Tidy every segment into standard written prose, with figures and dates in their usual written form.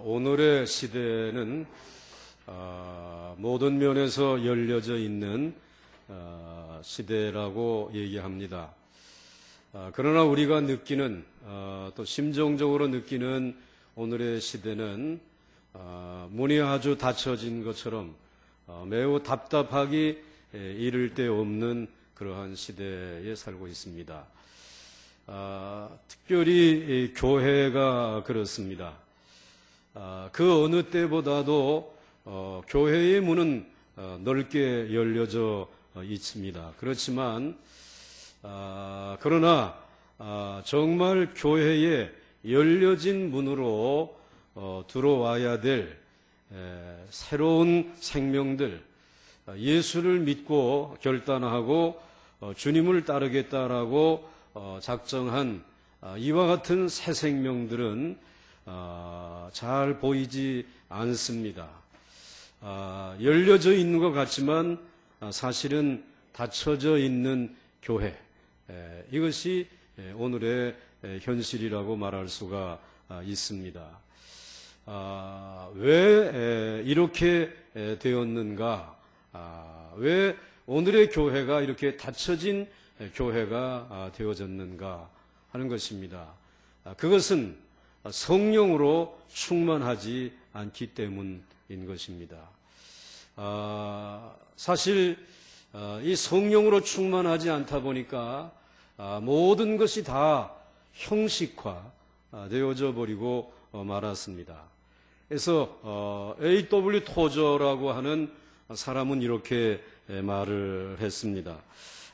오늘의 시대는 모든 면에서 열려져 있는 시대라고 얘기합니다. 그러나 우리가 느끼는 또 심정적으로 느끼는 오늘의 시대는 문이 아주 닫혀진 것처럼 매우 답답하기 이를 데 없는 그러한 시대에 살고 있습니다. 특별히 교회가 그렇습니다. 그 어느 때보다도 교회의 문은 넓게 열려져 있습니다. 그렇지만 그러나 정말 교회에 열려진 문으로 들어와야 될 새로운 생명들, 예수를 믿고 결단하고 주님을 따르겠다라고 작정한 이와 같은 새 생명들은 잘 보이지 않습니다. 열려져 있는 것 같지만 사실은 닫혀져 있는 교회, 이것이 오늘의 현실이라고 말할 수가 있습니다. 왜 이렇게 되었는가? 왜 오늘의 교회가 이렇게 닫혀진 교회가 되어졌는가 하는 것입니다. 그것은 성령으로 충만하지 않기 때문인 것입니다. 사실 이 성령으로 충만하지 않다 보니까 모든 것이 다 형식화 되어져 버리고 말았습니다. 그래서 A.W. 토저라고 하는 사람은 이렇게 말을 했습니다.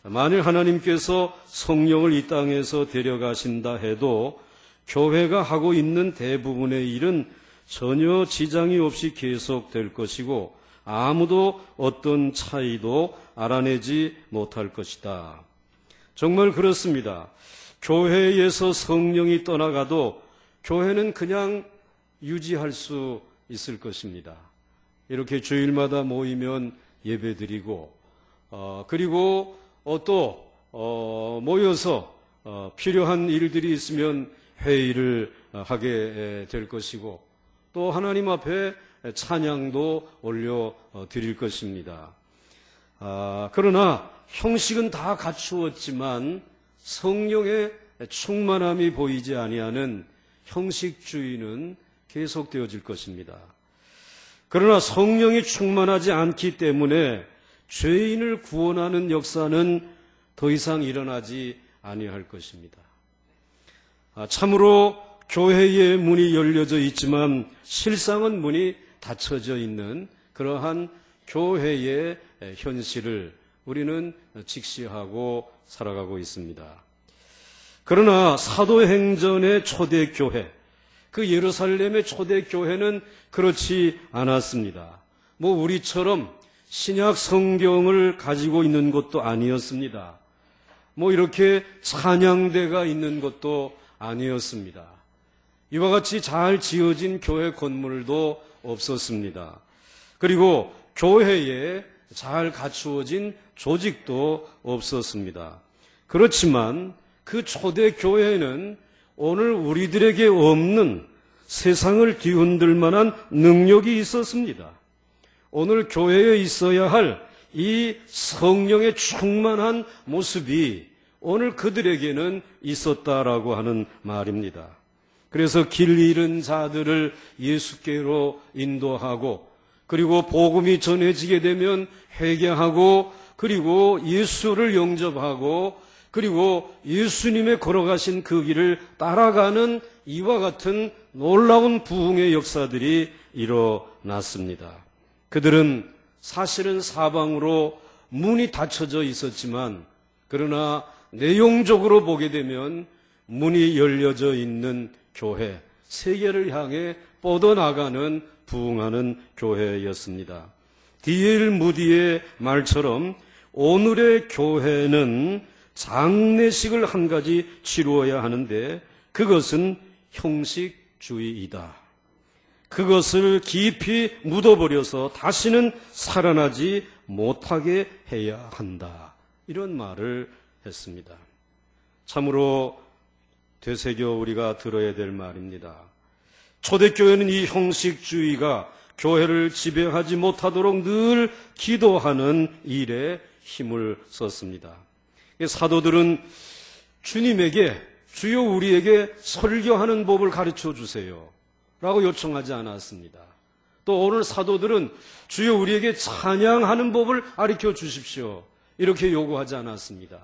만일 하나님께서 성령을 이 땅에서 데려가신다 해도 교회가 하고 있는 대부분의 일은 전혀 지장이 없이 계속될 것이고 아무도 어떤 차이도 알아내지 못할 것이다. 정말 그렇습니다. 교회에서 성령이 떠나가도 교회는 그냥 유지할 수 있을 것입니다. 이렇게 주일마다 모이면 예배드리고 그리고 또 모여서 필요한 일들이 있으면 회의를 하게 될 것이고 또 하나님 앞에 찬양도 올려드릴 것입니다. 그러나 형식은 다 갖추었지만 성령의 충만함이 보이지 아니하는 형식주의는 계속되어질 것입니다. 그러나 성령이 충만하지 않기 때문에 죄인을 구원하는 역사는 더 이상 일어나지 아니할 것입니다. 참으로 교회의 문이 열려져 있지만 실상은 문이 닫혀져 있는 그러한 교회의 현실을 우리는 직시하고 살아가고 있습니다. 그러나 사도행전의 초대교회, 그 예루살렘의 초대교회는 그렇지 않았습니다. 우리처럼 신약 성경을 가지고 있는 것도 아니었습니다. 이렇게 찬양대가 있는 것도 아니었습니다. 이와 같이 잘 지어진 교회 건물도 없었습니다. 그리고 교회에 잘 갖추어진 조직도 없었습니다. 그렇지만 그 초대교회는 오늘 우리들에게 없는 세상을 뒤흔들 만한 능력이 있었습니다. 오늘 교회에 있어야 할 이 성령의 충만한 모습이 오늘 그들에게는 있었다라고 하는 말입니다. 그래서 길 잃은 자들을 예수께로 인도하고 그리고 복음이 전해지게 되면 회개하고 그리고 예수를 영접하고 그리고 예수님의 걸어가신 그 길을 따라가는 이와 같은 놀라운 부흥의 역사들이 일어났습니다. 그들은 사실은 사방으로 문이 닫혀져 있었지만 그러나 내용적으로 보게 되면 문이 열려져 있는 교회, 세계를 향해 뻗어나가는 부흥하는 교회였습니다. D.L. 무디의 말처럼 오늘의 교회는 장례식을 한 가지 치루어야 하는데 그것은 형식주의이다. 그것을 깊이 묻어버려서 다시는 살아나지 못하게 해야 한다. 이런 말을 했습니다. 참으로 되새겨 우리가 들어야 될 말입니다. 초대교회는 이 형식주의가 교회를 지배하지 못하도록 늘 기도하는 일에 힘을 썼습니다. 사도들은 주님에게 주여 우리에게 설교하는 법을 가르쳐 주세요 라고 요청하지 않았습니다. 또 오늘 사도들은 주여 우리에게 찬양하는 법을 가르쳐 주십시오 이렇게 요구하지 않았습니다.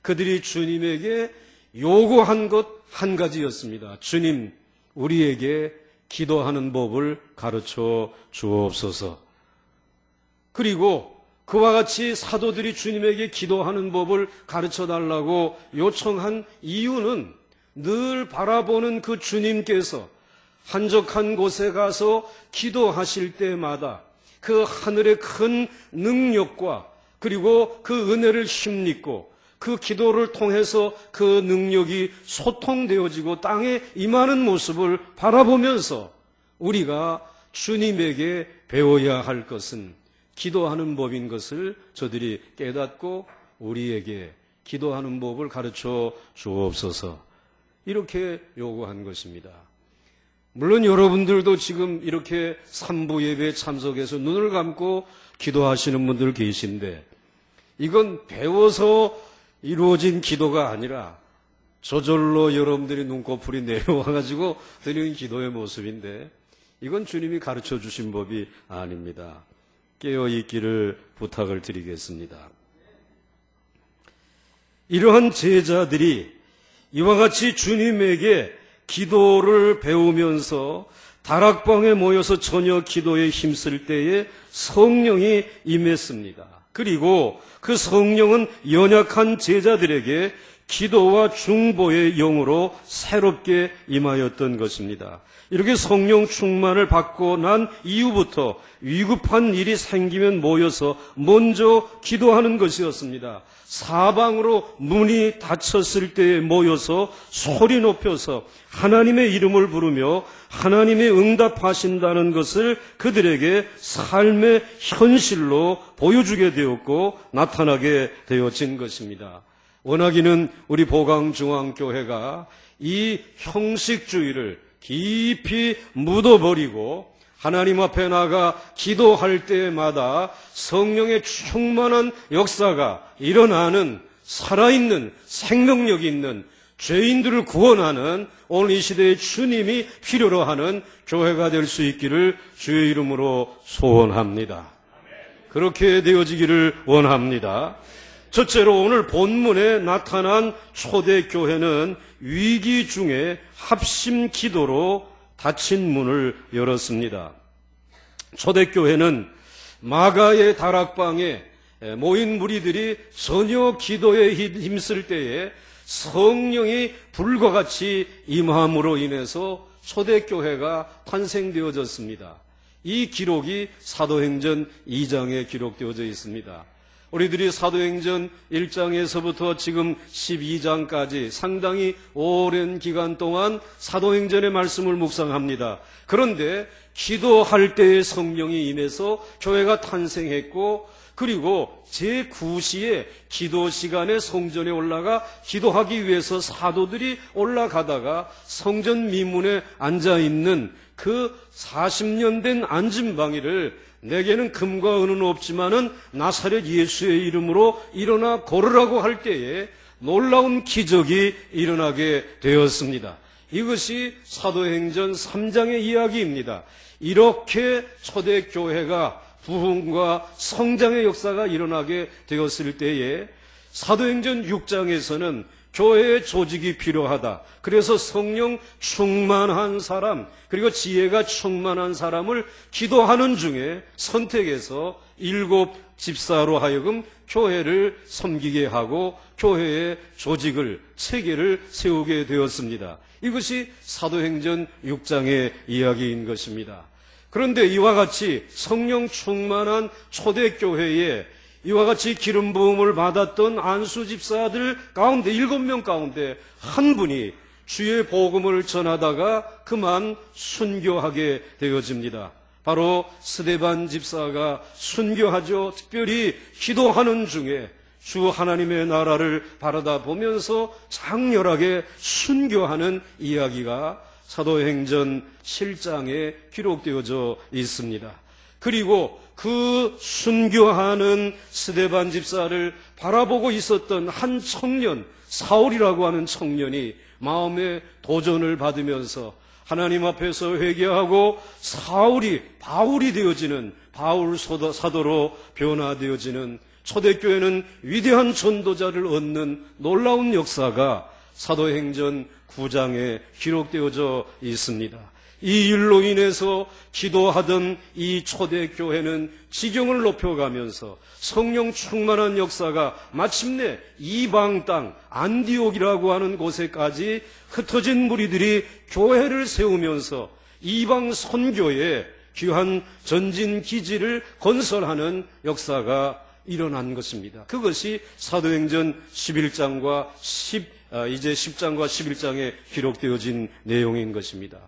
그들이 주님에게 요구한 것 한 가지였습니다. 주님, 우리에게 기도하는 법을 가르쳐 주옵소서. 그리고 그와 같이 사도들이 주님에게 기도하는 법을 가르쳐 달라고 요청한 이유는 늘 바라보는 그 주님께서 한적한 곳에 가서 기도하실 때마다 그 하늘의 큰 능력과 그리고 그 은혜를 힘입고 그 기도를 통해서 그 능력이 소통되어지고 땅에 임하는 모습을 바라보면서 우리가 주님에게 배워야 할 것은 기도하는 법인 것을 저들이 깨닫고 우리에게 기도하는 법을 가르쳐 주옵소서 이렇게 요구한 것입니다. 물론 여러분들도 지금 이렇게 삼부 예배에 참석해서 눈을 감고 기도하시는 분들 계신데 이건 배워서 이루어진 기도가 아니라 저절로 여러분들이 눈꺼풀이 내려와가지고 드리는 기도의 모습인데 이건 주님이 가르쳐 주신 법이 아닙니다. 깨어있기를 부탁을 드리겠습니다. 이러한 제자들이 이와 같이 주님에게 기도를 배우면서 다락방에 모여서 저녁 기도에 힘쓸 때에 성령이 임했습니다. 그리고 그 성령은 연약한 제자들에게 기도와 중보의 영으로 새롭게 임하였던 것입니다. 이렇게 성령 충만을 받고 난 이후부터 위급한 일이 생기면 모여서 먼저 기도하는 것이었습니다. 사방으로 문이 닫혔을 때에 모여서 소리 높여서 하나님의 이름을 부르며 하나님의 응답하신다는 것을 그들에게 삶의 현실로 보여주게 되었고 나타나게 되어진 것입니다. 원하기는 우리 보강중앙교회가 이 형식주의를 깊이 묻어버리고 하나님 앞에 나가 기도할 때마다 성령의 충만한 역사가 일어나는 살아있는 생명력 있는 죄인들을 구원하는 오늘 이 시대의 주님이 필요로 하는 교회가 될 수 있기를 주의 이름으로 소원합니다. 그렇게 되어지기를 원합니다. 첫째로 오늘 본문에 나타난 초대교회는 위기 중에 합심 기도로 닫힌 문을 열었습니다. 초대교회는 마가의 다락방에 모인 무리들이 전혀 기도에 힘쓸 때에 성령이 불과 같이 임함으로 인해서 초대교회가 탄생되어졌습니다. 이 기록이 사도행전 2장에 기록되어져 있습니다. 우리들이 사도행전 1장에서부터 지금 12장까지 상당히 오랜 기간 동안 사도행전의 말씀을 묵상합니다. 그런데 기도할 때의 성령이 임해서 교회가 탄생했고 그리고 제9시에 기도 시간에 성전에 올라가 기도하기 위해서 사도들이 올라가다가 성전 미문에 앉아있는 그 40년 된 안진방이를 내게는 금과 은은 없지만은 나사렛 예수의 이름으로 일어나 걸으라고 할 때에 놀라운 기적이 일어나게 되었습니다. 이것이 사도행전 3장의 이야기입니다. 이렇게 초대교회가 부흥과 성장의 역사가 일어나게 되었을 때에 사도행전 6장에서는 교회의 조직이 필요하다. 그래서 성령 충만한 사람 그리고 지혜가 충만한 사람을 기도하는 중에 선택해서 7 집사로 하여금 교회를 섬기게 하고 교회의 조직을 체계를 세우게 되었습니다. 이것이 사도행전 6장의 이야기인 것입니다. 그런데 이와 같이 성령 충만한 초대교회에 이와 같이 기름 부음을 받았던 안수 집사들 가운데 7명 가운데 한 분이 주의 복음을 전하다가 그만 순교하게 되어집니다. 바로 스데반 집사가 순교하죠. 특별히 기도하는 중에 주 하나님의 나라를 바라다 보면서 장렬하게 순교하는 이야기가 사도행전 7장에 기록되어져 있습니다. 그리고 그 순교하는 스데반 집사를 바라보고 있었던 한 청년, 사울이라고 하는 청년이 마음의 도전을 받으면서 하나님 앞에서 회개하고 사울이 바울이 되어지는, 바울 사도로 변화되어지는, 초대교회는 위대한 전도자를 얻는 놀라운 역사가 사도행전 9장에 기록되어져 있습니다. 이 일로 인해서 기도하던 이 초대교회는 지경을 높여가면서 성령 충만한 역사가 마침내 이방 땅 안디옥이라고 하는 곳에까지 흩어진 무리들이 교회를 세우면서 이방 선교에 귀한 전진 기지를 건설하는 역사가 일어난 것입니다. 그것이 사도행전 11장과 10장과 11장에 기록되어진 내용인 것입니다.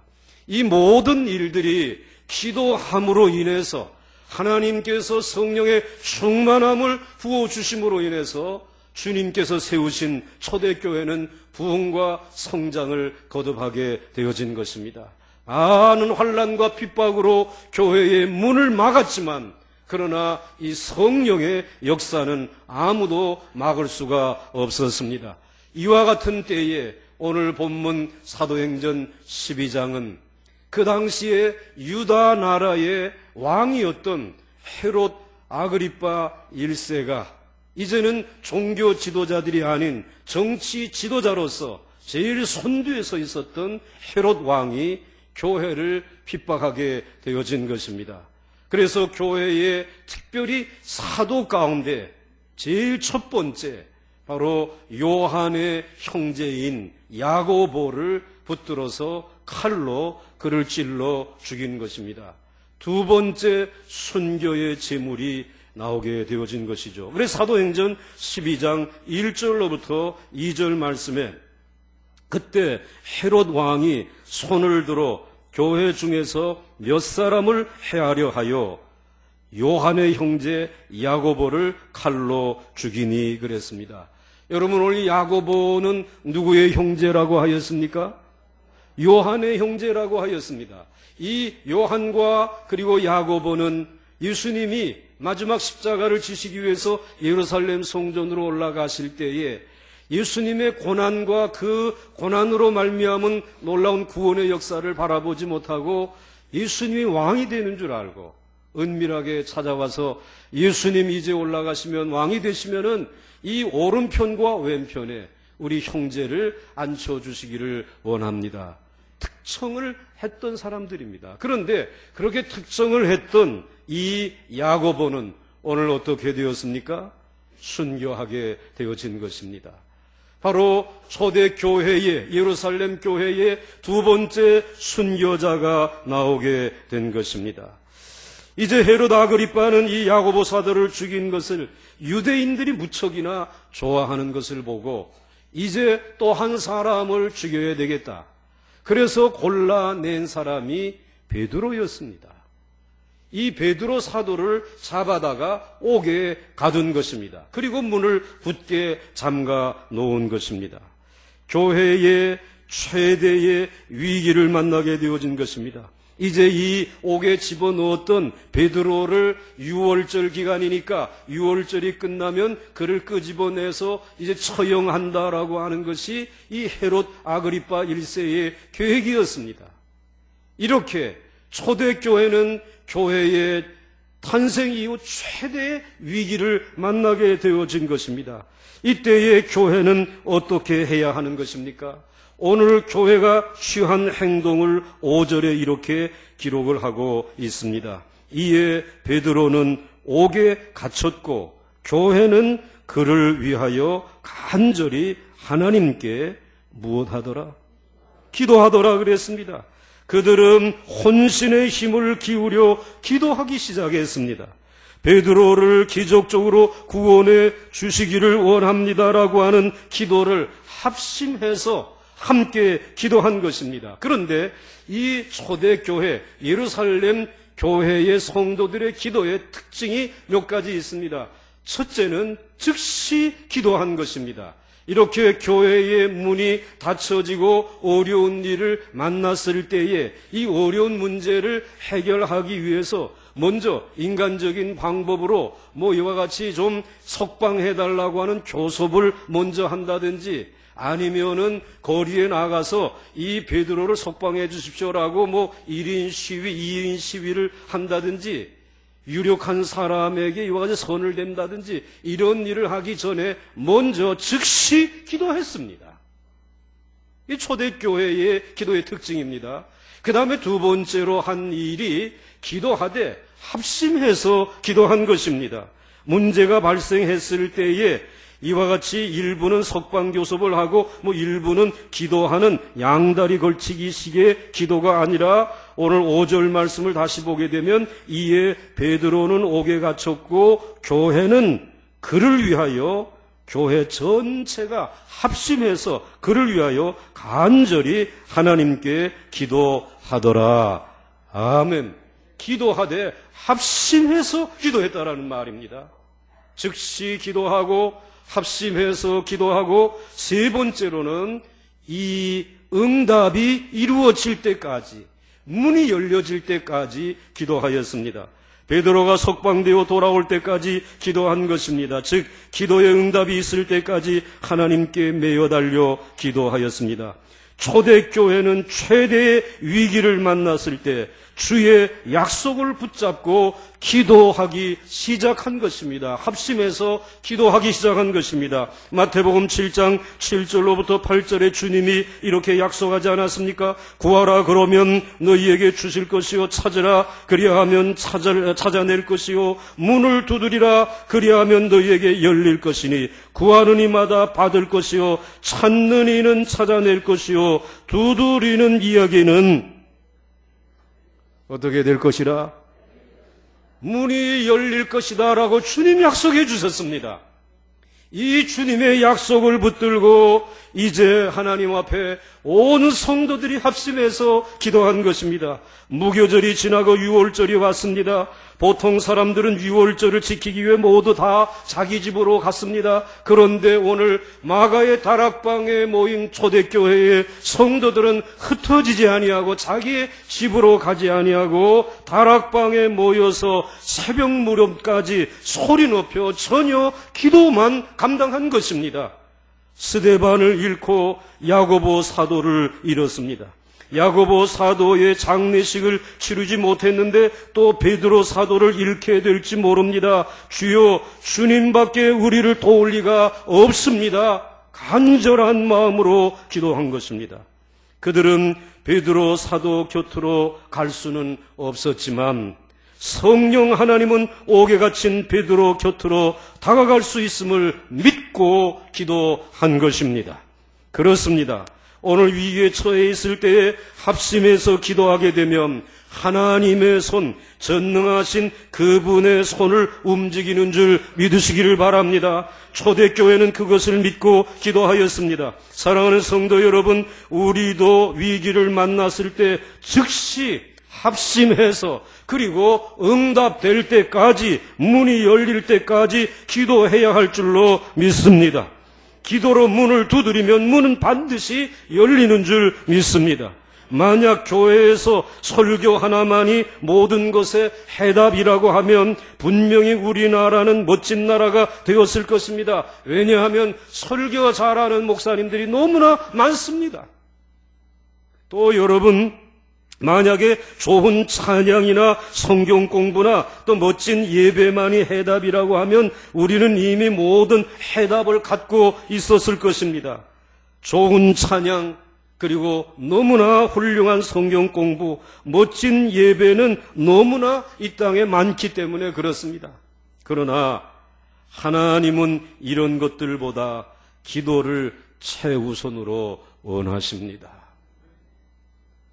이 모든 일들이 기도함으로 인해서 하나님께서 성령의 충만함을 부어주심으로 인해서 주님께서 세우신 초대교회는 부흥과 성장을 거듭하게 되어진 것입니다. 많은 환난과 핍박으로 교회의 문을 막았지만 그러나 이 성령의 역사는 아무도 막을 수가 없었습니다. 이와 같은 때에 오늘 본문 사도행전 12장은 그 당시에 유다 나라의 왕이었던 헤롯 아그리파 1세가 이제는 종교 지도자들이 아닌 정치 지도자로서 제일 선두에 서 있었던 헤롯 왕이 교회를 핍박하게 되어진 것입니다. 그래서 교회에 특별히 사도 가운데 제일 첫 번째 바로 요한의 형제인 야고보를 붙들어서 칼로 그를 찔러 죽인 것입니다. 두 번째 순교의 제물이 나오게 되어진 것이죠. 그래서 사도행전 12장 1절로부터 2절 말씀에 그때 헤롯 왕이 손을 들어 교회 중에서 몇 사람을 해하려 하여 요한의 형제 야고보를 칼로 죽이니 그랬습니다. 여러분, 오늘 야고보는 누구의 형제라고 하였습니까? 요한의 형제라고 하였습니다. 이 요한과 그리고 야고보는 예수님이 마지막 십자가를 지시기 위해서 예루살렘 성전으로 올라가실 때에 예수님의 고난과 그 고난으로 말미암은 놀라운 구원의 역사를 바라보지 못하고 예수님이 왕이 되는 줄 알고 은밀하게 찾아와서 예수님 이제 올라가시면 왕이 되시면은 이 오른편과 왼편에 우리 형제를 앉혀주시기를 원합니다. 특정을 했던 사람들입니다. 그런데 그렇게 특정을 했던 이 야고보는 오늘 어떻게 되었습니까? 순교하게 되어진 것입니다. 바로 초대교회의 예루살렘 교회의 두 번째 순교자가 나오게 된 것입니다. 이제 헤롯 아그리빠는 이 야고보 사도를 죽인 것을 유대인들이 무척이나 좋아하는 것을 보고 이제 또 한 사람을 죽여야 되겠다. 그래서 골라낸 사람이 베드로였습니다. 이 베드로 사도를 잡아다가 옥에 가둔 것입니다. 그리고 문을 굳게 잠가 놓은 것입니다. 교회의 최대의 위기를 만나게 되어진 것입니다. 이제 이 옥에 집어넣었던 베드로를 6월절 기간이니까 6월절이 끝나면 그를 끄집어내서 이제 처형한다라고 하는 것이 이 헤롯 아그리파 1세의 계획이었습니다. 이렇게 초대교회는 교회의 탄생 이후 최대의 위기를 만나게 되어진 것입니다. 이때의 교회는 어떻게 해야 하는 것입니까? 오늘 교회가 취한 행동을 5절에 이렇게 기록을 하고 있습니다. 이에 베드로는 옥에 갇혔고 교회는 그를 위하여 간절히 하나님께 무엇하더라? 기도하더라 그랬습니다. 그들은 혼신의 힘을 기울여 기도하기 시작했습니다. 베드로를 기적적으로 구원해 주시기를 원합니다라고 하는 기도를 합심해서 함께 기도한 것입니다. 그런데 이 초대교회 예루살렘 교회의 성도들의 기도의 특징이 몇 가지 있습니다. 첫째는 즉시 기도한 것입니다. 이렇게 교회의 문이 닫혀지고 어려운 일을 만났을 때에 이 어려운 문제를 해결하기 위해서 먼저 인간적인 방법으로 이와 같이 좀 석방해달라고 하는 교섭을 먼저 한다든지, 아니면은 거리에 나가서 이 베드로를 석방해 주십시오라고 1인 시위, 2인 시위를 한다든지, 유력한 사람에게 이와 같이 선을 댄다든지, 이런 일을 하기 전에 먼저 즉시 기도했습니다. 이 초대교회의 기도의 특징입니다. 그 다음에 두 번째로 한 일이 기도하되 합심해서 기도한 것입니다. 문제가 발생했을 때에 이와 같이 일부는 석방교섭을 하고 일부는 기도하는 양다리 걸치기식의 기도가 아니라, 오늘 5절 말씀을 다시 보게 되면 이에 베드로는 옥에 갇혔고 교회는 그를 위하여, 교회 전체가 합심해서 그를 위하여 간절히 하나님께 기도하더라. 아멘. 기도하되 합심해서 기도했다라는 말입니다. 즉시 기도하고 합심해서 기도하고, 세 번째로는 이 응답이 이루어질 때까지, 문이 열려질 때까지 기도하였습니다. 베드로가 석방되어 돌아올 때까지 기도한 것입니다. 즉 기도의 응답이 있을 때까지 하나님께 매여 달려 기도하였습니다. 초대교회는 최대의 위기를 만났을 때 주의 약속을 붙잡고 기도하기 시작한 것입니다. 합심해서 기도하기 시작한 것입니다. 마태복음 7장 7절로부터 8절에 주님이 이렇게 약속하지 않았습니까? 구하라 그러면 너희에게 주실 것이요, 찾으라 그리하면 찾아낼 것이요, 문을 두드리라 그리하면 너희에게 열릴 것이니 구하는 이마다 받을 것이요, 찾는 이는 찾아낼 것이요, 두드리는 이야기는 어떻게 될 것이라? 문이 열릴 것이다 라고 주님 약속해 주셨습니다. 이 주님의 약속을 붙들고 이제 하나님 앞에 온 성도들이 합심해서 기도한 것입니다. 무교절이 지나고 유월절이 왔습니다. 보통 사람들은 유월절을 지키기 위해 모두 다 자기 집으로 갔습니다. 그런데 오늘 마가의 다락방에 모인 초대교회의 성도들은 흩어지지 아니하고 자기의 집으로 가지 아니하고 다락방에 모여서 새벽 무렵까지 소리 높여 전혀 기도만 감당한 것입니다. 스데반을 잃고 야고보 사도를 잃었습니다. 야고보 사도의 장례식을 치르지 못했는데 또 베드로 사도를 잃게 될지 모릅니다. 주여, 주님밖에 우리를 도울 리가 없습니다. 간절한 마음으로 기도한 것입니다. 그들은 베드로 사도 곁으로 갈 수는 없었지만 성령 하나님은 옥에 갇힌 베드로 곁으로 다가갈 수 있음을 믿고 기도한 것입니다. 그렇습니다. 오늘 위기에 처해 있을 때에 합심해서 기도하게 되면 하나님의 손, 전능하신 그분의 손을 움직이는 줄 믿으시기를 바랍니다. 초대교회는 그것을 믿고 기도하였습니다. 사랑하는 성도 여러분, 우리도 위기를 만났을 때 즉시 합심해서, 그리고 응답될 때까지, 문이 열릴 때까지 기도해야 할 줄로 믿습니다. 기도로 문을 두드리면 문은 반드시 열리는 줄 믿습니다. 만약 교회에서 설교 하나만이 모든 것의 해답이라고 하면 분명히 우리나라는 멋진 나라가 되었을 것입니다. 왜냐하면 설교 잘하는 목사님들이 너무나 많습니다. 또 여러분, 만약에 좋은 찬양이나 성경 공부나 또 멋진 예배만이 해답이라고 하면 우리는 이미 모든 해답을 갖고 있었을 것입니다. 좋은 찬양, 그리고 너무나 훌륭한 성경 공부, 멋진 예배는 너무나 이 땅에 많기 때문에 그렇습니다. 그러나 하나님은 이런 것들보다 기도를 최우선으로 원하십니다.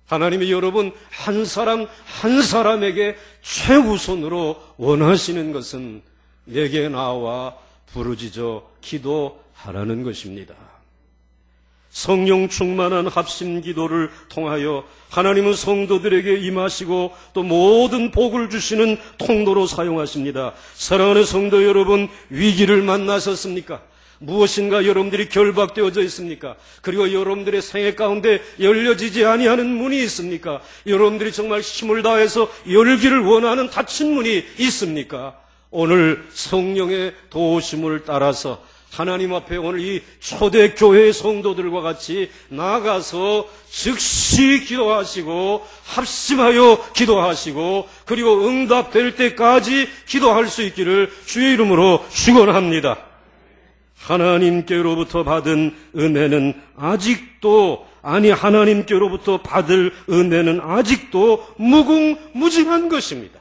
하나님이 여러분 한 사람 한 사람에게 최우선으로 원하시는 것은 내게 나와 부르짖어 기도하라는 것입니다. 성령 충만한 합심 기도를 통하여 하나님은 성도들에게 임하시고 또 모든 복을 주시는 통로로 사용하십니다. 사랑하는 성도 여러분, 위기를 만나셨습니까? 무엇인가 여러분들이 결박되어져 있습니까? 그리고 여러분들의 생애 가운데 열려지지 아니하는 문이 있습니까? 여러분들이 정말 힘을 다해서 열기를 원하는 닫힌 문이 있습니까? 오늘 성령의 도우심을 따라서 하나님 앞에 오늘 이 초대교회의 성도들과 같이 나가서 즉시 기도하시고 합심하여 기도하시고 그리고 응답될 때까지 기도할 수 있기를 주의 이름으로 축원합니다. 하나님께로부터 받은 은혜는 아직도 하나님께로부터 받을 은혜는 아직도 무궁무진한 것입니다.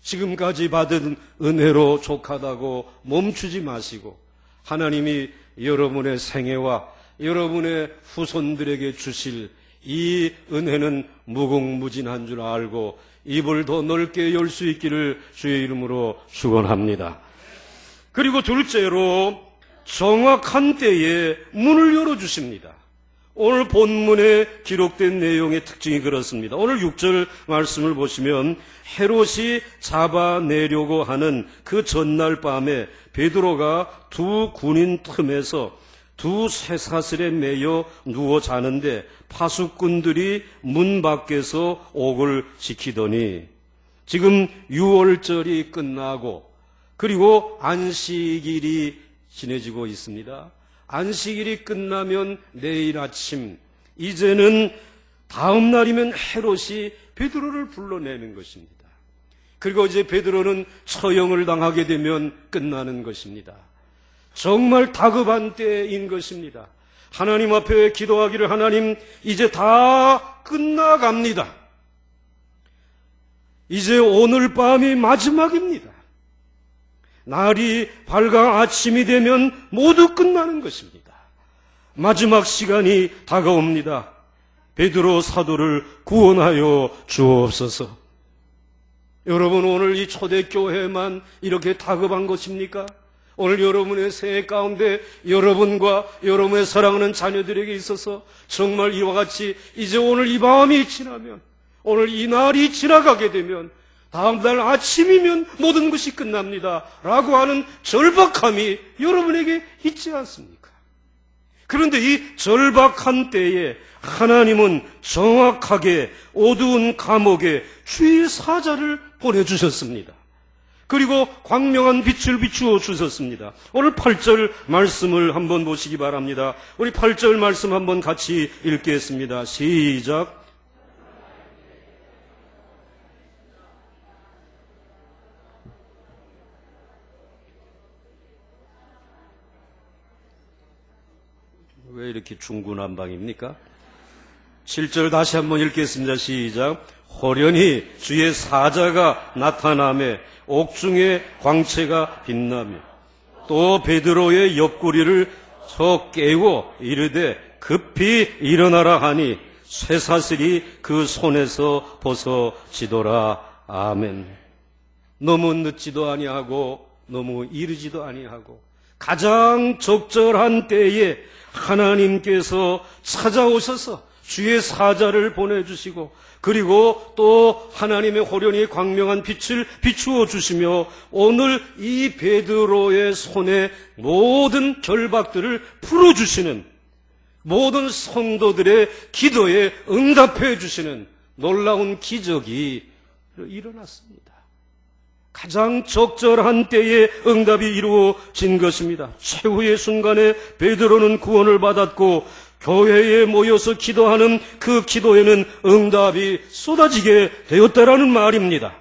지금까지 받은 은혜로 족하다고 멈추지 마시고 하나님이 여러분의 생애와 여러분의 후손들에게 주실 이 은혜는 무궁무진한 줄 알고 입을 더 넓게 열 수 있기를 주의 이름으로 축원합니다. 그리고 둘째로 정확한 때에 문을 열어주십니다. 오늘 본문에 기록된 내용의 특징이 그렇습니다. 오늘 6절 말씀을 보시면 헤롯이 잡아내려고 하는 그 전날 밤에 베드로가 두 군인 틈에서 두 쇠사슬에 매여 누워 자는데 파수꾼들이 문 밖에서 옥을 지키더니 지금 6월절이 끝나고 그리고 안식일이 지내지고 있습니다. 안식일이 끝나면 내일 아침, 이제는 다음 날이면 헤롯이 베드로를 불러내는 것입니다. 그리고 이제 베드로는 처형을 당하게 되면 끝나는 것입니다. 정말 다급한 때인 것입니다. 하나님 앞에 기도하기를 하나님 이제 다 끝나갑니다. 이제 오늘 밤이 마지막입니다. 날이 밝아 아침이 되면 모두 끝나는 것입니다. 마지막 시간이 다가옵니다. 베드로 사도를 구원하여 주옵소서. 여러분, 오늘 이 초대교회만 이렇게 다급한 것입니까? 오늘 여러분의 생애 가운데 여러분과 여러분의 사랑하는 자녀들에게 있어서 정말 이와 같이 이제 오늘 이 밤이 지나면, 오늘 이 날이 지나가게 되면 다음날 아침이면 모든 것이 끝납니다 라고 하는 절박함이 여러분에게 있지 않습니까? 그런데 이 절박한 때에 하나님은 정확하게 어두운 감옥에 주의 사자를 보내주셨습니다. 그리고 광명한 빛을 비추어 주셨습니다. 오늘 8절 말씀을 한번 보시기 바랍니다. 우리 8절 말씀 한번 같이 읽겠습니다. 시작. 왜 이렇게 중구난방입니까? 7절 다시 한번 읽겠습니다. 시작. 호련히 주의 사자가 나타나매 옥중에 광채가 빛나며 또 베드로의 옆구리를 쳐 깨워 이르되 급히 일어나라 하니 쇠사슬이 그 손에서 벗어지더라. 아멘. 너무 늦지도 아니하고 너무 이르지도 아니하고 가장 적절한 때에 하나님께서 찾아오셔서 주의 사자를 보내주시고 그리고 또 하나님의 호련히 광명한 빛을 비추어 주시며 오늘 이 베드로의 손에 모든 결박들을 풀어주시는, 모든 성도들의 기도에 응답해 주시는 놀라운 기적이 일어났습니다. 가장 적절한 때에 응답이 이루어진 것입니다. 최후의 순간에 베드로는 구원을 받았고 교회에 모여서 기도하는 그 기도에는 응답이 쏟아지게 되었다라는 말입니다.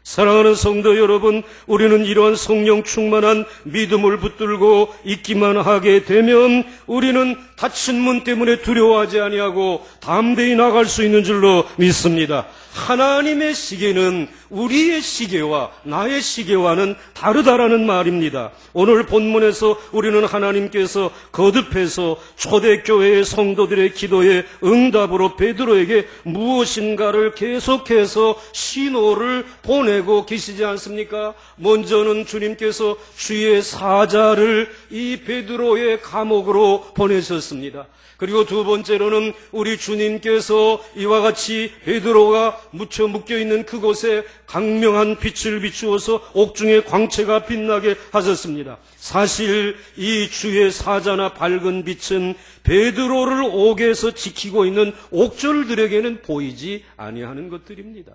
사랑하는 성도 여러분, 우리는 이러한 성령 충만한 믿음을 붙들고 있기만 하게 되면 우리는 닫힌 문 때문에 두려워하지 아니하고 담대히 나갈 수 있는 줄로 믿습니다. 하나님의 시계는 우리의 시계와 나의 시계와는 다르다라는 말입니다. 오늘 본문에서 우리는 하나님께서 거듭해서 초대교회의 성도들의 기도의 응답으로 베드로에게 무엇인가를 계속해서 신호를 보내고 계시지 않습니까? 먼저는 주님께서 주의 사자를 이 베드로의 감옥으로 보내셨습니다. 그리고 두 번째로는 우리 주님께서 이와 같이 베드로가 묻혀 묶여있는 그곳에 강명한 빛을 비추어서 옥중의 광채가 빛나게 하셨습니다. 사실 이 주의 사자나 밝은 빛은 베드로를 옥에서 지키고 있는 옥졸들에게는 보이지 아니하는 것들입니다.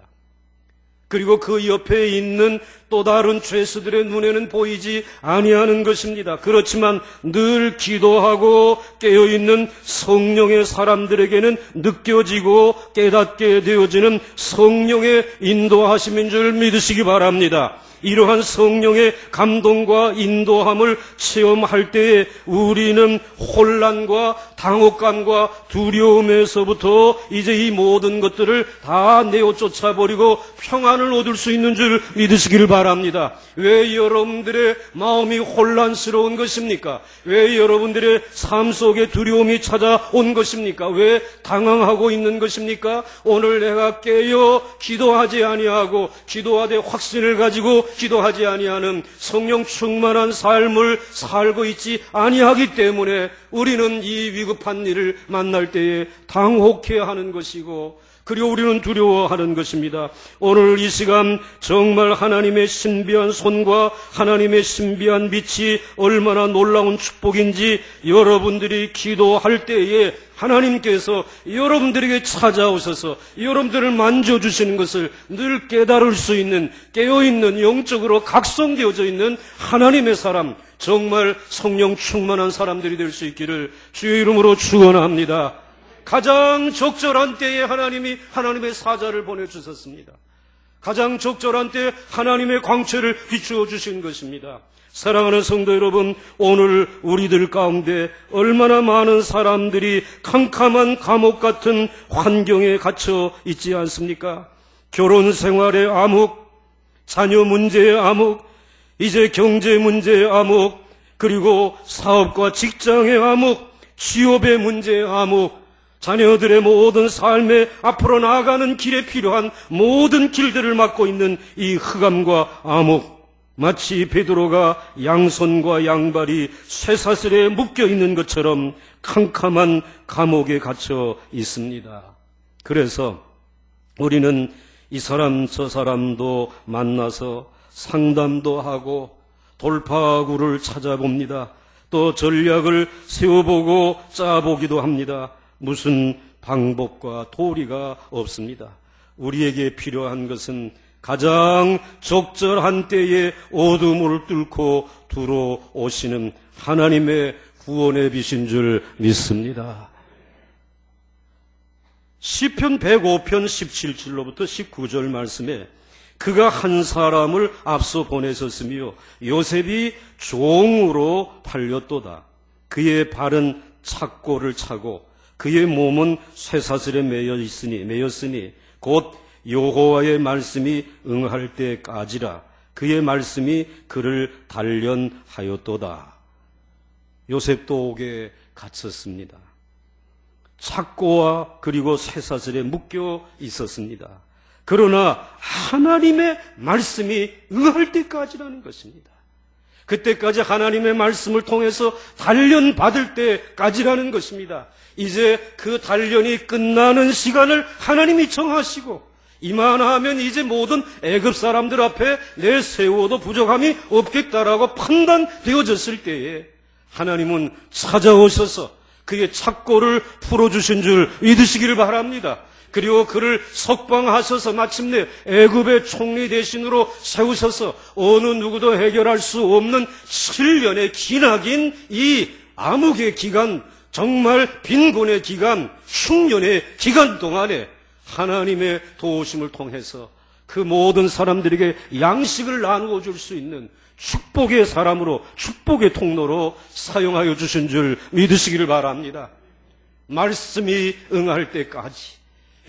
그리고 그 옆에 있는 또 다른 죄수들의 눈에는 보이지 아니하는 것입니다. 그렇지만 늘 기도하고 깨어있는 성령의 사람들에게는 느껴지고 깨닫게 되어지는 성령의 인도하심인 줄 믿으시기 바랍니다. 이러한 성령의 감동과 인도함을 체험할 때에 우리는 혼란과 당혹감과 두려움에서부터 이제 이 모든 것들을 다 내어 쫓아버리고 평안을 얻을 수 있는 줄 믿으시기를 바랍니다. 왜 여러분들의 마음이 혼란스러운 것입니까? 왜 여러분들의 삶 속에 두려움이 찾아온 것입니까? 왜 당황하고 있는 것입니까? 오늘 내가 깨어 기도하지 아니하고 기도하되 확신을 가지고 기도하지 아니하는 성령 충만한 삶을 살고 있지 아니하기 때문에 우리는 이 위급한 일을 만날 때에 당혹해야 하는 것이고 그리고 우리는 두려워하는 것입니다. 오늘 이 시간 정말 하나님의 신비한 손과 하나님의 신비한 빛이 얼마나 놀라운 축복인지 여러분들이 기도할 때에 하나님께서 여러분들에게 찾아오셔서 여러분들을 만져주시는 것을 늘 깨달을 수 있는 깨어있는 영적으로 각성되어져 있는 하나님의 사람, 정말 성령 충만한 사람들이 될 수 있기를 주의 이름으로 축원합니다. 가장 적절한 때에 하나님이 하나님의 사자를 보내주셨습니다. 가장 적절한 때에 하나님의 광채를 비추어 주신 것입니다. 사랑하는 성도 여러분, 오늘 우리들 가운데 얼마나 많은 사람들이 캄캄한 감옥 같은 환경에 갇혀 있지 않습니까? 결혼 생활의 암흑, 자녀 문제의 암흑, 이제 경제 문제의 암흑, 그리고 사업과 직장의 암흑, 취업의 문제의 암흑, 자녀들의 모든 삶에 앞으로 나아가는 길에 필요한 모든 길들을 막고 있는 이 흑암과 암흑, 마치 베드로가 양손과 양발이 쇠사슬에 묶여 있는 것처럼 캄캄한 감옥에 갇혀 있습니다. 그래서 우리는 이 사람 저 사람도 만나서 상담도 하고 돌파구를 찾아봅니다. 또 전략을 세워보고 짜보기도 합니다. 무슨 방법과 도리가 없습니다. 우리에게 필요한 것은 가장 적절한 때에 어둠을 뚫고 들어오시는 하나님의 구원의 빛인 줄 믿습니다. 시편 105편 17절로부터 19절 말씀에 그가 한 사람을 앞서 보내셨으며 요셉이 종으로 팔렸도다. 그의 발은 착고를 차고 그의 몸은 쇠사슬에 매였으니 곧 여호와의 말씀이 응할 때까지라. 그의 말씀이 그를 단련하였도다. 요셉도 옥에 갇혔습니다. 착고와 그리고 쇠사슬에 묶여 있었습니다. 그러나 하나님의 말씀이 응할 때까지라는 것입니다. 그때까지 하나님의 말씀을 통해서 단련받을 때까지라는 것입니다. 이제 그 단련이 끝나는 시간을 하나님이 정하시고 이만하면 이제 모든 애굽 사람들 앞에 내세워도 부족함이 없겠다라고 판단되어졌을 때에 하나님은 찾아오셔서 그의 착고를 풀어주신 줄 믿으시기를 바랍니다. 그리고 그를 석방하셔서 마침내 애굽의 총리 대신으로 세우셔서 어느 누구도 해결할 수 없는 7년의 기나긴 이 암흑의 기간, 정말 빈곤의 기간, 흉년의 기간 동안에 하나님의 도우심을 통해서 그 모든 사람들에게 양식을 나누어 줄 수 있는 축복의 사람으로, 축복의 통로로 사용하여 주신 줄 믿으시기를 바랍니다. 말씀이 응할 때까지,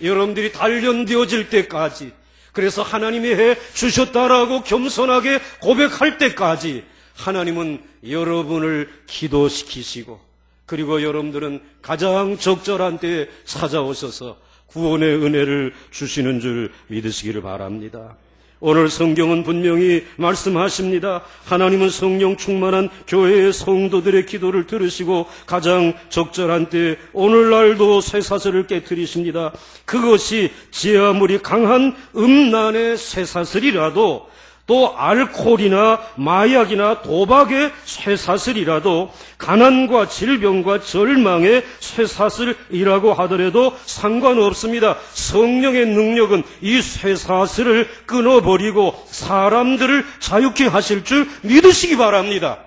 여러분들이 단련되어질 때까지, 그래서 하나님이 해 주셨다라고 겸손하게 고백할 때까지 하나님은 여러분을 기도시키시고, 그리고 여러분들은 가장 적절한 때에 찾아오셔서 구원의 은혜를 주시는 줄 믿으시기를 바랍니다. 오늘 성경은 분명히 말씀하십니다. 하나님은 성령 충만한 교회의 성도들의 기도를 들으시고 가장 적절한 때에 오늘날도 쇠사슬을 깨뜨리십니다. 그것이 제 아무리 강한 음란의 쇠사슬이라도, 또 알코올이나 마약이나 도박의 쇠사슬이라도, 가난과 질병과 절망의 쇠사슬이라고 하더라도 상관없습니다. 성령의 능력은 이 쇠사슬을 끊어버리고 사람들을 자유케 하실 줄 믿으시기 바랍니다.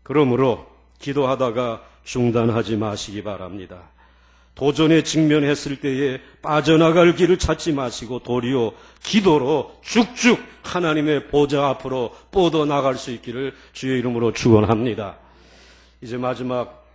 그러므로 기도하다가 중단하지 마시기 바랍니다. 도전에 직면했을 때에 빠져나갈 길을 찾지 마시고 도리어 기도로 쭉쭉 하나님의 보좌 앞으로 뻗어나갈 수 있기를 주의 이름으로 축원합니다. 이제 마지막,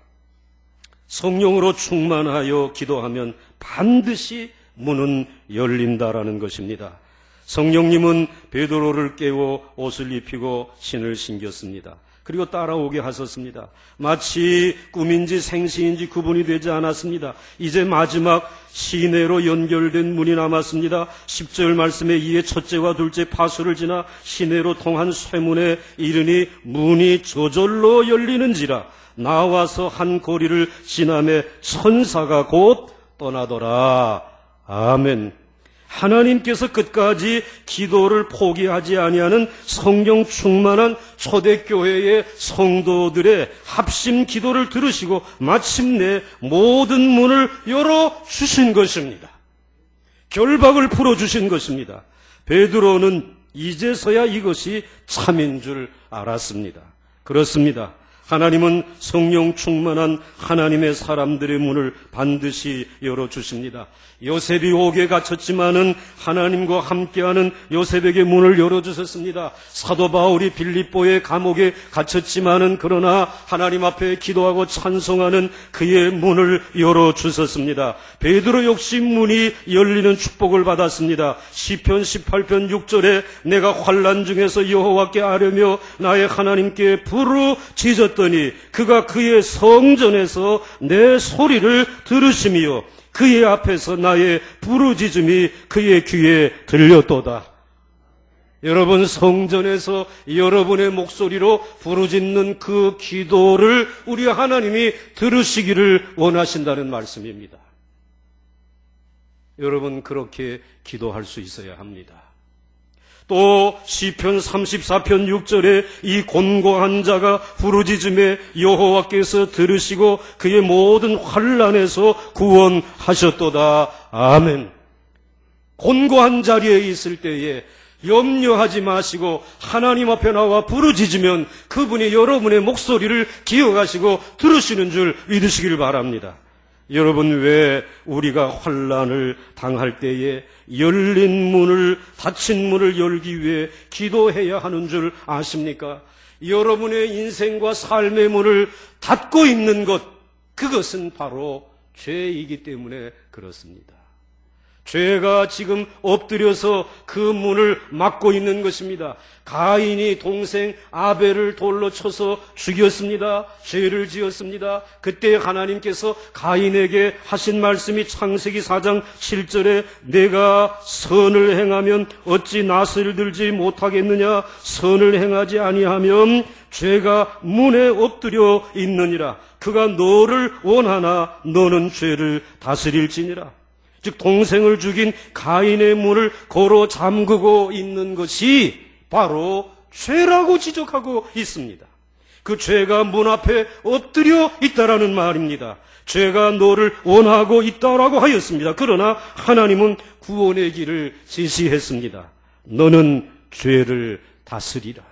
성령으로 충만하여 기도하면 반드시 문은 열린다라는 것입니다. 성령님은 베드로를 깨워 옷을 입히고 신을 신겼습니다. 그리고 따라오게 하셨습니다. 마치 꿈인지 생시인지 구분이 되지 않았습니다. 이제 마지막 시내로 연결된 문이 남았습니다. 10절 말씀에 이에 첫째와 둘째 파수를 지나 시내로 통한 쇠문에 이르니 문이 저절로 열리는지라. 나와서 한 거리를 지나매 천사가 곧 떠나더라. 아멘. 하나님께서 끝까지 기도를 포기하지 아니하는 성령 충만한 초대교회의 성도들의 합심 기도를 들으시고 마침내 모든 문을 열어주신 것입니다. 결박을 풀어주신 것입니다. 베드로는 이제서야 이것이 참인 줄 알았습니다. 그렇습니다. 하나님은 성령 충만한 하나님의 사람들의 문을 반드시 열어주십니다. 요셉이 옥에 갇혔지만은 하나님과 함께하는 요셉에게 문을 열어주셨습니다. 사도 바울이 빌립보의 감옥에 갇혔지만은 그러나 하나님 앞에 기도하고 찬송하는 그의 문을 열어주셨습니다. 베드로 역시 문이 열리는 축복을 받았습니다. 시편 18편 6절에 내가 환난 중에서 여호와께 아뢰며 나의 하나님께 부르짖었더니 그가 그의 성전에서 내 소리를 들으시며 그의 앞에서 나의 부르짖음이 그의 귀에 들렸도다. 여러분, 성전에서 여러분의 목소리로 부르짖는 그 기도를 우리 하나님이 들으시기를 원하신다는 말씀입니다. 여러분, 그렇게 기도할 수 있어야 합니다. 또 시편 34편 6절에 이 곤고한 자가 부르짖음에 여호와께서 들으시고 그의 모든 환난에서 구원하셨도다. 아멘. 곤고한 자리에 있을 때에 염려하지 마시고 하나님 앞에 나와 부르짖으면 그분이 여러분의 목소리를 기억하시고 들으시는 줄 믿으시길 바랍니다. 여러분, 왜 우리가 환난을 당할 때에 열린 문을, 닫힌 문을 열기 위해 기도해야 하는 줄 아십니까? 여러분의 인생과 삶의 문을 닫고 있는 것, 그것은 바로 죄이기 때문에 그렇습니다. 죄가 지금 엎드려서 그 문을 막고 있는 것입니다. 가인이 동생 아벨을 돌로 쳐서 죽였습니다. 죄를 지었습니다. 그때 하나님께서 가인에게 하신 말씀이 창세기 4장 7절에 내가 선을 행하면 어찌 낯을 들지 못하겠느냐? 선을 행하지 아니하면 죄가 문에 엎드려 있느니라. 그가 너를 원하나 너는 죄를 다스릴지니라. 즉 동생을 죽인 가인의 문을 걸어 잠그고 있는 것이 바로 죄라고 지적하고 있습니다. 그 죄가 문 앞에 엎드려 있다라는 말입니다. 죄가 너를 원하고 있다라고 하였습니다. 그러나 하나님은 구원의 길을 제시했습니다. 너는 죄를 다스리라.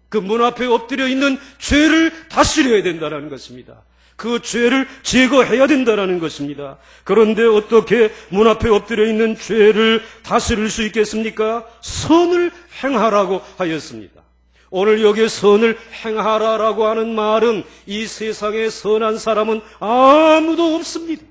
그 문 앞에 엎드려 있는 죄를 다스려야 된다는 것입니다. 그 죄를 제거해야 된다는 것입니다. 그런데 어떻게 문 앞에 엎드려 있는 죄를 다스릴 수 있겠습니까? 선을 행하라고 하였습니다. 오늘 여기에 선을 행하라라고 하는 말은 이 세상에 선한 사람은 아무도 없습니다.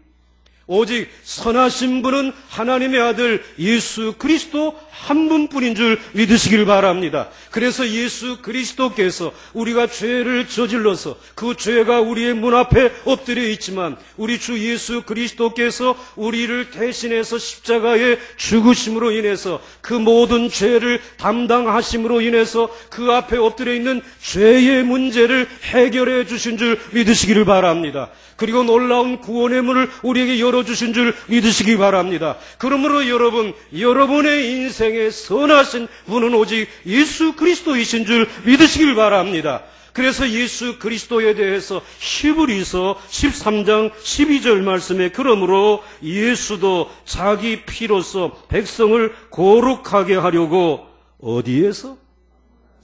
오직 선하신 분은 하나님의 아들 예수 그리스도 한 분뿐인 줄 믿으시길 바랍니다. 그래서 예수 그리스도께서 우리가 죄를 저질러서 그 죄가 우리의 문 앞에 엎드려 있지만 우리 주 예수 그리스도께서 우리를 대신해서 십자가에 죽으심으로 인해서 그 모든 죄를 담당하심으로 인해서 그 앞에 엎드려 있는 죄의 문제를 해결해 주신 줄 믿으시기를 바랍니다. 그리고 놀라운 구원의 문을 우리에게 열어주신 줄 믿으시기 바랍니다. 그러므로 여러분, 여러분의 인생에 선하신 분은 오직 예수 그리스도이신 줄 믿으시길 바랍니다. 그래서 예수 그리스도에 대해서 히브리서 13장 12절 말씀에 그러므로 예수도 자기 피로써 백성을 거룩하게 하려고 어디에서?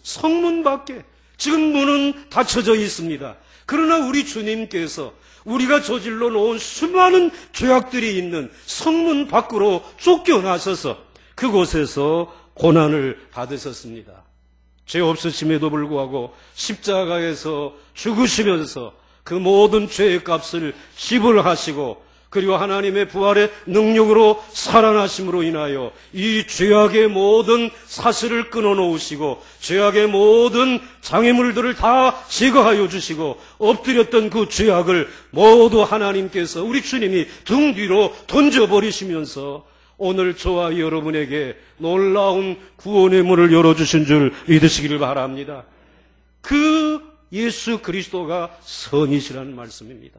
성문 밖에. 지금 문은 닫혀져 있습니다. 그러나 우리 주님께서 우리가 저질러 놓은 수많은 죄악들이 있는 성문 밖으로 쫓겨나셔서 그곳에서 고난을 받으셨습니다. 죄 없으심에도 불구하고 십자가에서 죽으시면서 그 모든 죄의 값을 지불하시고 그리고 하나님의 부활의 능력으로 살아나심으로 인하여 이 죄악의 모든 사슬을 끊어놓으시고 죄악의 모든 장애물들을 다 제거하여 주시고 엎드렸던 그 죄악을 모두 하나님께서 우리 주님이 등 뒤로 던져버리시면서 오늘 저와 여러분에게 놀라운 구원의 문을 열어주신 줄 믿으시기를 바랍니다. 그 예수 그리스도가 선이시라는 말씀입니다.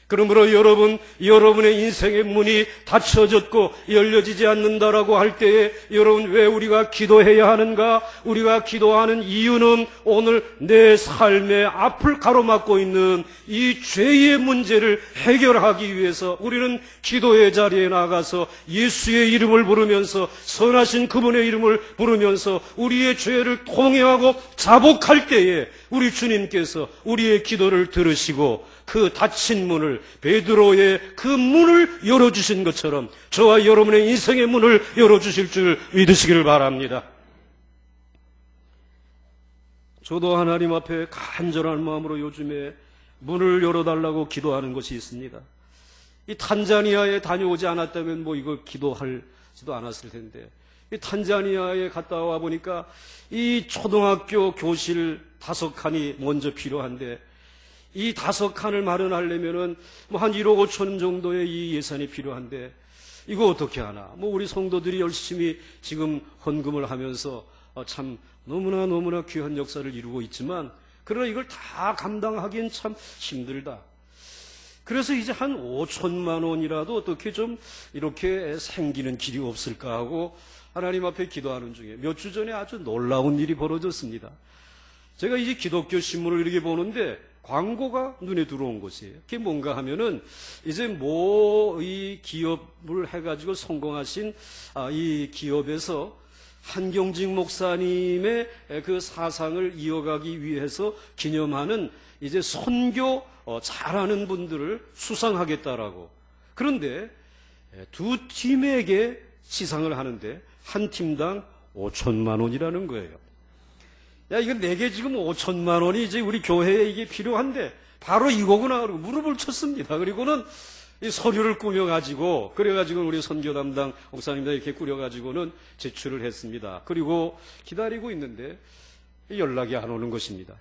그러므로 여러분의 인생의 문이 닫혀졌고 열려지지 않는다라고 할 때에 여러분 왜 우리가 기도해야 하는가? 우리가 기도하는 이유는 오늘 내 삶의 앞을 가로막고 있는 이 죄의 문제를 해결하기 위해서 우리는 기도의 자리에 나가서 예수의 이름을 부르면서 선하신 그분의 이름을 부르면서 우리의 죄를 통회하고 자복할 때에 우리 주님께서 우리의 기도를 들으시고 그 닫힌 문을 베드로의 그 문을 열어주신 것처럼 저와 여러분의 인생의 문을 열어주실 줄 믿으시기를 바랍니다. 저도 하나님 앞에 간절한 마음으로 요즘에 문을 열어달라고 기도하는 것이 있습니다. 이 탄자니아에 다녀오지 않았다면 뭐 이거 기도하지도 않았을 텐데 이 탄자니아에 갔다 와 보니까 이 초등학교 교실 5칸이 먼저 필요한데 이 5칸을 마련하려면은 뭐 한 1억 5천 정도의 이 예산이 필요한데 이거 어떻게 하나? 뭐 우리 성도들이 열심히 지금 헌금을 하면서 참 너무나 귀한 역사를 이루고 있지만 그러나 이걸 다 감당하기엔 참 힘들다. 그래서 이제 한 5천만 원이라도 어떻게 좀 이렇게 생기는 길이 없을까 하고 하나님 앞에 기도하는 중에 몇 주 전에 아주 놀라운 일이 벌어졌습니다. 제가 이제 기독교 신문을 이렇게 보는데 광고가 눈에 들어온 것이에요. 그게 뭔가 하면은 이제 이 기업을 해가지고 성공하신 이 기업에서 한경직 목사님의 그 사상을 이어가기 위해서 기념하는 이제 선교 잘하는 분들을 수상하겠다라고. 그런데 두 팀에게 시상을 하는데 한 팀당 5천만 원이라는 거예요. 야, 이거 내게 지금 5천만 원이 이제 우리 교회에 이게 필요한데 바로 이거구나. 그리고 무릎을 쳤습니다. 그리고는 이 서류를 꾸며가지고 그래가지고 우리 선교 담당 목사님들 이렇게 꾸려가지고는 제출을 했습니다. 그리고 기다리고 있는데 연락이 안 오는 것입니다.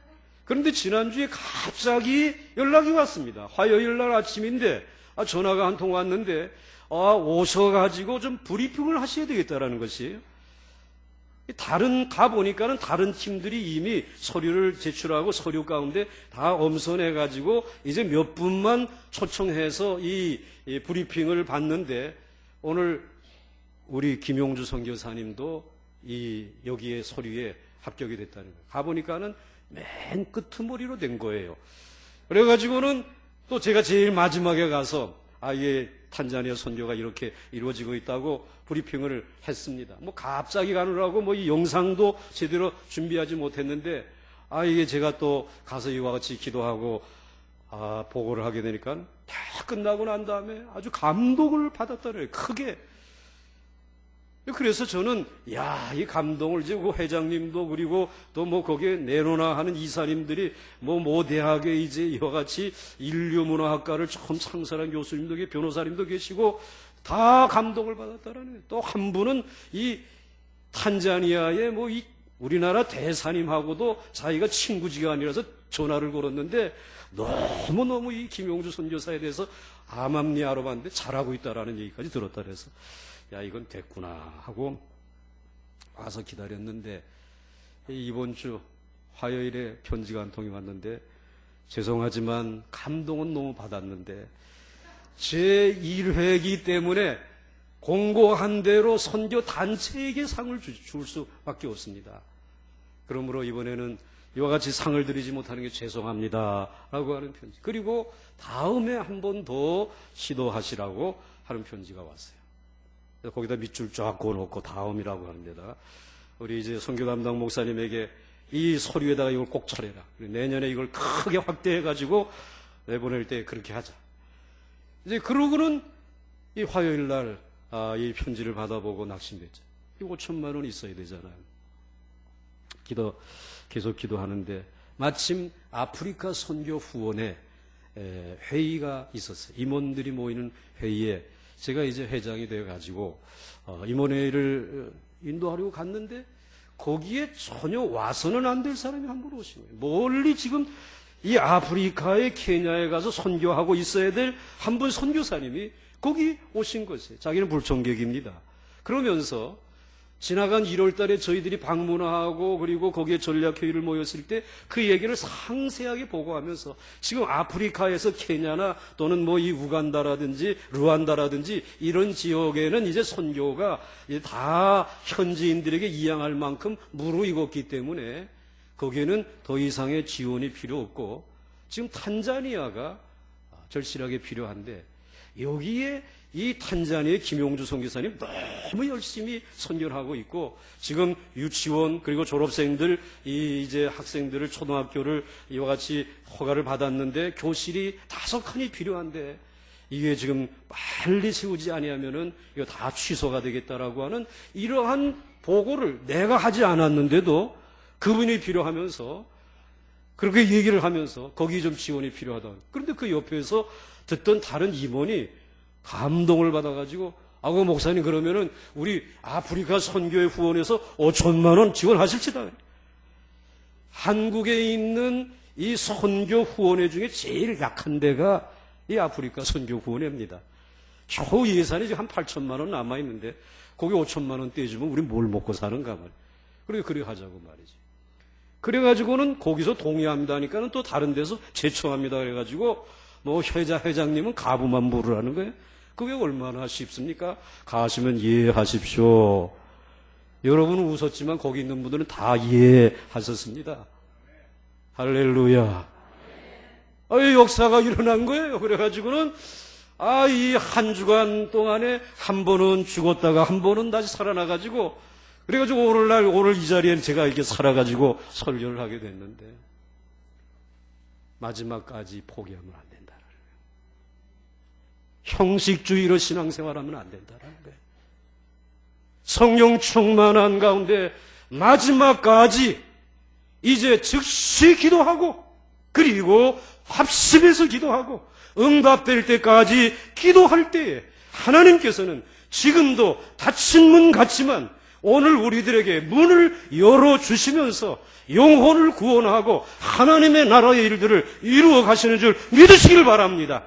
그런데 지난주에 갑자기 연락이 왔습니다. 화요일 날 아침인데 전화가 한 통 왔는데 오셔가지고 좀 브리핑을 하셔야 되겠다라는 것이에요. 가보니까는 다른 팀들이 이미 서류를 제출하고 서류 가운데 다 엄선해가지고 이제 몇 분만 초청해서 이 브리핑을 받는데 오늘 우리 김용주 선교사님도 여기에 서류에 합격이 됐다는 거예요. 가보니까는 맨 끄트머리로 된 거예요. 그래가지고는 또 제가 제일 마지막에 가서 탄자니아 선교가 이렇게 이루어지고 있다고 브리핑을 했습니다. 뭐 갑자기 가느라고 이 영상도 제대로 준비하지 못했는데 이게 제가 또 가서 이와 같이 기도하고 보고를 하게 되니까 다 끝나고 난 다음에 아주 감동을 받았다는 거예요. 크게. 그래서 저는 이 감동을 이제 그 회장님도 그리고 또 뭐 거기에 내로나 하는 이사님들이 모 대학에 이제 이와 같이 인류문화학과를 처음 창설한 교수님도 계시고 변호사님도 계시고 다 감동을 받았다라는 거예요. 또 한 분은 이 탄자니아의 이 우리나라 대사님하고도 자기가 친구지간이라서 전화를 걸었는데 너무너무 이 김용주 선교사에 대해서 암암리아로 봤는데 잘하고 있다라는 얘기까지 들었다 그래서 이건 됐구나 하고 와서 기다렸는데 이번 주 화요일에 편지가 한 통이 왔는데 죄송하지만 감동은 너무 받았는데 제 1회이기 때문에 공고한 대로 선교 단체에게 상을 줄 수밖에 없습니다. 그러므로 이번에는 이와 같이 상을 드리지 못하는 게 죄송합니다 라고 하는 편지, 그리고 다음에 한 번 더 시도하시라고 하는 편지가 왔어요. 거기다 밑줄 쫙 그어놓고 다음이라고 하는 데다가 우리 이제 선교 담당 목사님에게 이 서류에다가 이걸 꼭 처리해라. 내년에 이걸 크게 확대해가지고 내보낼 때 그렇게 하자. 이제 그러고는 이 화요일 날 이 편지를 받아보고 낙심됐죠. 이 5천만 원 있어야 되잖아요. 계속 기도하는데 마침 아프리카 선교 후원회 회의가 있었어요. 임원들이 모이는 회의에 제가 이제 회장이 되어가지고 임원회의를 인도하려고 갔는데 거기에 전혀 와서는 안 될 사람이 한 분 오신 거예요. 멀리 지금 이 아프리카의 케냐에 가서 선교하고 있어야 될 한 분 선교사님이 거기 오신 것이에요. 자기는 불청객입니다. 그러면서 지나간 1월 달에 저희들이 방문하고 그리고 거기에 전략회의를 모였을 때 그 얘기를 상세하게 보고하면서 지금 아프리카에서 케냐나 또는 이 우간다라든지 루안다라든지 이런 지역에는 이제 선교가 이제 다 현지인들에게 이양할 만큼 무르익었기 때문에 거기에는 더 이상의 지원이 필요 없고 지금 탄자니아가 절실하게 필요한데 여기에 이 탄자니아의 김용주 선교사님 너무 열심히 선교를 하고 있고 지금 유치원 그리고 졸업생들 이제 학생들을 초등학교를 이와 같이 허가를 받았는데 교실이 5칸이 필요한데 이게 지금 빨리 세우지 아니하면은 이거 다 취소가 되겠다라고 하는 이러한 보고를 내가 하지 않았는데도 그분이 필요하면서 그렇게 얘기를 하면서 거기 좀 지원이 필요하다. 그런데 그 옆에서 듣던 다른 임원이 감동을 받아가지고 그 목사님 그러면은 우리 아프리카 선교회 후원에서 5천만 원 지원하실지다. 한국에 있는 이 선교 후원회 중에 제일 약한 데가 이 아프리카 선교 후원회입니다. 겨우 예산이 지금 한 8천만 원 남아있는데 거기 5천만 원 떼주면 우리 뭘 먹고 사는가 말이야. 그래 하자고 말이지. 그래가지고는 거기서 동의합니다 하니까는 또 다른 데서 제청합니다 그래가지고 회장님은 가부만 물으라는 거예요. 그게 얼마나 쉽습니까? 가시면 이해하십시오. 여러분은 웃었지만 거기 있는 분들은 다 이해하셨습니다. 할렐루야. 역사가 일어난 거예요. 그래가지고는 이 한 주간 동안에 한 번은 죽었다가 한 번은 다시 살아나가지고 그래가지고 오늘 이 자리에 제가 이렇게 살아가지고 설교를 하게 됐는데 마지막까지 포기하면 안 된다는 거예요. 형식주의로 신앙생활하면 안 된다는 거예요. 성령 충만한 가운데 마지막까지 이제 즉시 기도하고 그리고 합심해서 기도하고 응답될 때까지 기도할 때에 하나님께서는 지금도 닫힌 문 같지만 오늘 우리들에게 문을 열어주시면서 영혼을 구원하고 하나님의 나라의 일들을 이루어 가시는 줄 믿으시길 바랍니다.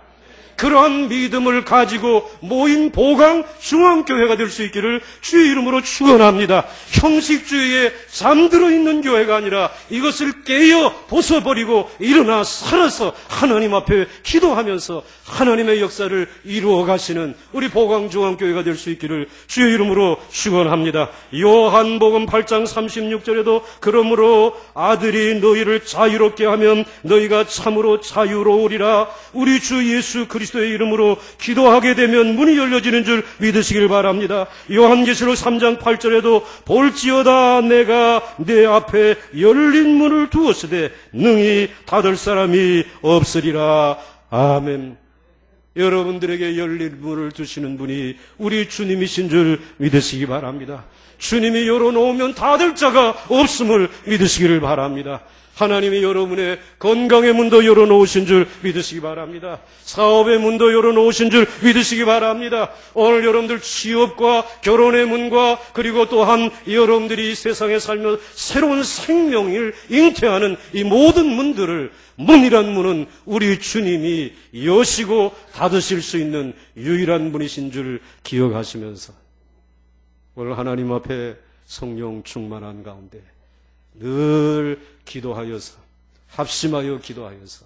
그러한 믿음을 가지고 모인 보강 중앙교회가 될 수 있기를 주의 이름으로 축원합니다. 형식주의에 잠들어 있는 교회가 아니라 이것을 깨어 벗어버리고 일어나 살아서 하나님 앞에 기도하면서 하나님의 역사를 이루어 가시는 우리 보강 중앙교회가 될 수 있기를 주의 이름으로 축원합니다. 요한복음 8장 36절에도 그러므로 아들이 너희를 자유롭게 하면 너희가 참으로 자유로우리라. 우리 주 예수 그리스도의 이름으로 기도하게 되면 문이 열려지는 줄 믿으시길 바랍니다. 요한계시록 3장 8절에도 볼지어다 내가 내 앞에 열린 문을 두었으되 능히 닫을 사람이 없으리라. 아멘. 여러분들에게 열릴 문을 두시는 분이 우리 주님이신 줄 믿으시기 바랍니다. 주님이 열어놓으면 닫을 자가 없음을 믿으시기를 바랍니다. 하나님이 여러분의 건강의 문도 열어놓으신 줄 믿으시기 바랍니다. 사업의 문도 열어놓으신 줄 믿으시기 바랍니다. 오늘 여러분들 취업과 결혼의 문과 그리고 또한 여러분들이 이 세상에 살며 새로운 생명을 잉태하는 이 모든 문들을, 문이란 문은 우리 주님이 여시고 닫으실 수 있는 유일한 분이신 줄 기억하시면서 오늘 하나님 앞에 성령 충만한 가운데 늘 기도하여서, 합심하여 기도하여서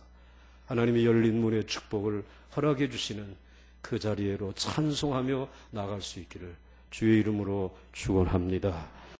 하나님이 열린 문의 축복을 허락해 주시는 그 자리에로 찬송하며 나갈 수 있기를 주의 이름으로 축원합니다.